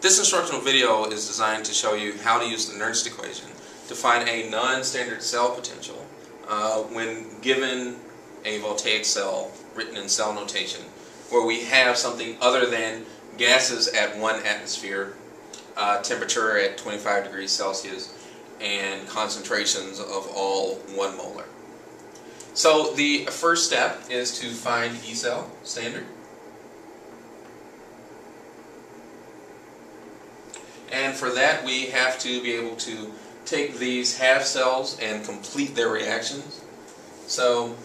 This instructional video is designed to show you how to use the Nernst equation to find a non-standard cell potential when given a voltaic cell written in cell notation, where we have something other than gases at 1 atmosphere, temperature at 25 degrees Celsius, and concentrations of all 1 molar. So the first step is to find E cell standard. And for that we have to be able to take these half cells and complete their reactions. So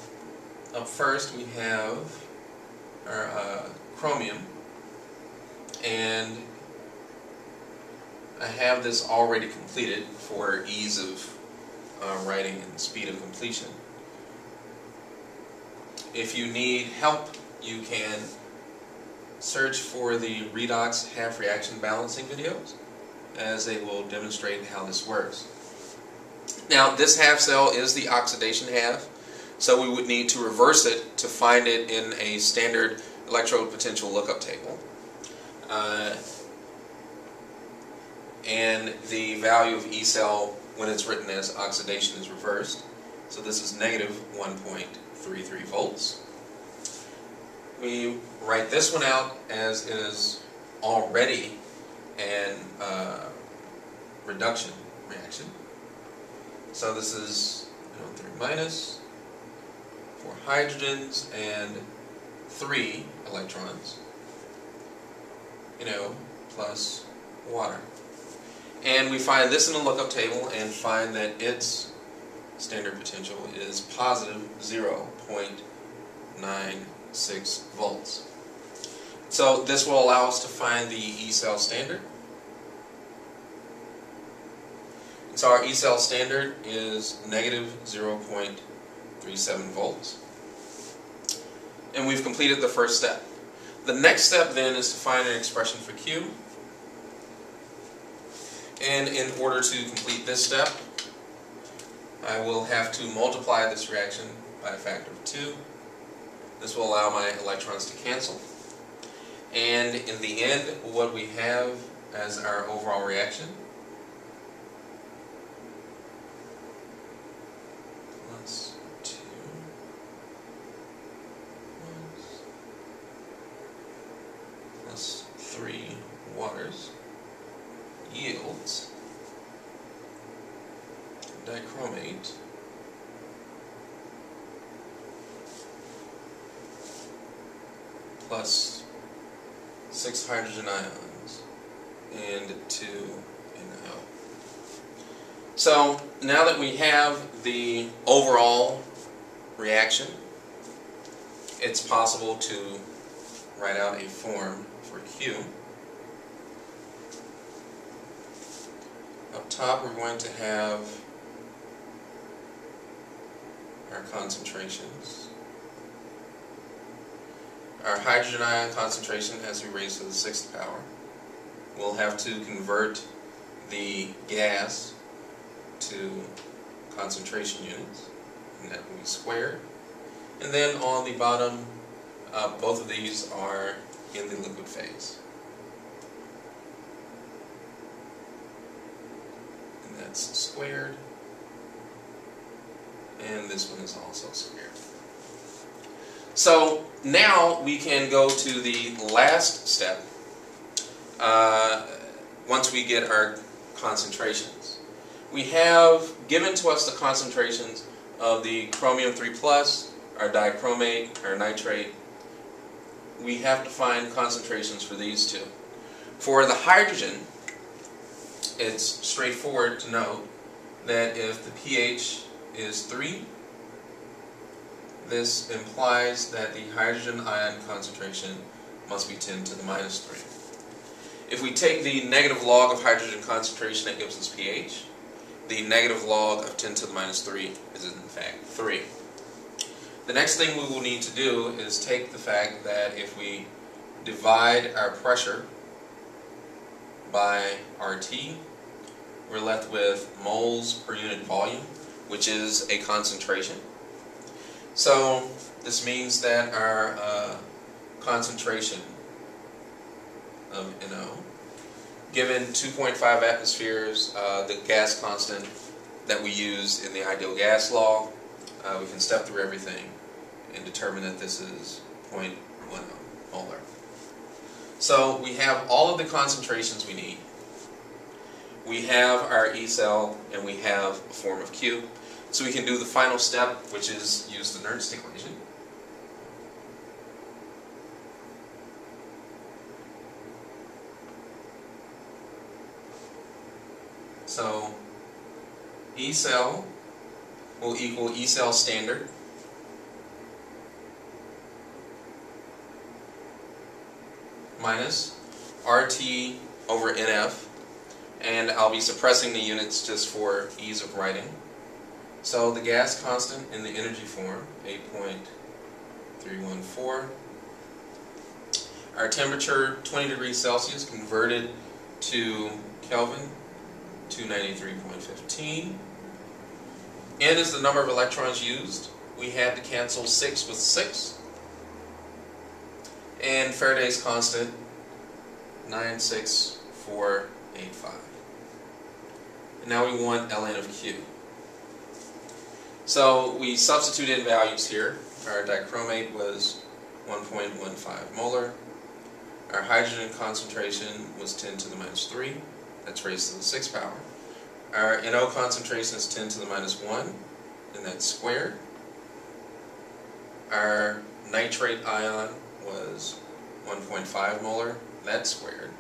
up first we have our chromium, and I have this already completed for ease of writing and speed of completion. If you need help, you can search for the redox half reaction balancing videos, as they will demonstrate how this works. Now, this half cell is the oxidation half, so we would need to reverse it to find it in a standard electrode potential lookup table. And the value of E cell when it's written as oxidation is reversed. So this is negative 1.33 volts. We write this one out as it is already an reduction reaction. So this is 3 minus, 4 hydrogens and 3 electrons, plus water. And we find this in the lookup table and find that its standard potential is positive 0.96 volts. So this will allow us to find the E cell standard. And so our E cell standard is negative 0.37 volts. And we've completed the first step. The next step then is to find an expression for Q. And in order to complete this step, I will have to multiply this reaction by a factor of 2. This will allow my electrons to cancel. And in the end, what we have as our overall reaction plus 2 plus 3 waters yields dichromate plus 6 hydrogen ions and 2 NO. So now that we have the overall reaction, it's possible to write out a form for Q. Up top we're going to have our concentrations. Our hydrogen ion concentration has to be raised to the 6th power. We'll have to convert the gas to concentration units, and that will be squared. And then on the bottom, both of these are in the liquid phase. And that's squared. And this one is also squared. So now we can go to the last step once we get our concentrations. We have given to us the concentrations of the chromium 3+, our dichromate, our nitrate. We have to find concentrations for these two. For the hydrogen, it's straightforward to note that if the pH is 3, this implies that the hydrogen ion concentration must be 10 to the minus 3. If we take the negative log of hydrogen concentration, that gives us pH. The negative log of 10 to the minus 3 is in fact 3. The next thing we will need to do is take the fact that if we divide our pressure by RT, we're left with moles per unit volume, which is a concentration. So this means that our concentration of NO Given 2.5 atmospheres, the gas constant that we use in the ideal gas law, we can step through everything and determine that this is 0.1 molar. So we have all of the concentrations we need. We have our E cell and we have a form of Q. So we can do the final step, which is use the Nernst equation. So E cell will equal E cell standard minus RT over NF, and I'll be suppressing the units just for ease of writing. So the gas constant in the energy form, 8.314. Our temperature, 20 degrees Celsius converted to Kelvin, 293.15. N is the number of electrons used. We had to cancel 6 with 6. And Faraday's constant, 96485. And now we want ln of Q. So we substitute in values here. Our dichromate was 1.15 molar. Our hydrogen concentration was 10 to the minus 3. That's raised to the 6th power. Our NO concentration is 10 to the minus 1, and that's squared. Our nitrate ion was 1.5 molar, that's squared.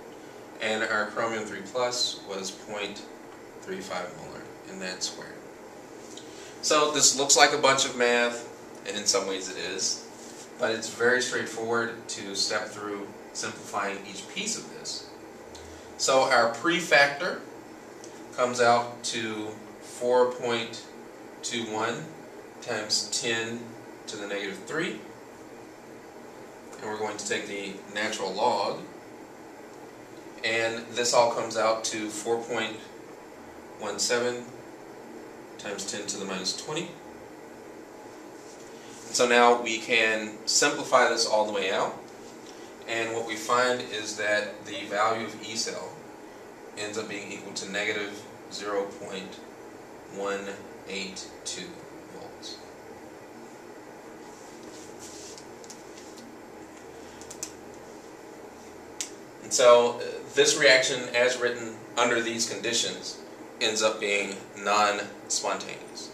And our chromium 3 plus was 0.35 molar, and that's squared. So this looks like a bunch of math, and in some ways it is, but it's very straightforward to step through simplifying each piece of this. So our prefactor comes out to 4.21 times 10 to the negative 3. And we're going to take the natural log. And this all comes out to 4.17 times 10 to the minus 20. So now we can simplify this all the way out. And what we find is that the value of E cell ends up being equal to negative 0.182 volts. And so this reaction, as written under these conditions, ends up being non-spontaneous.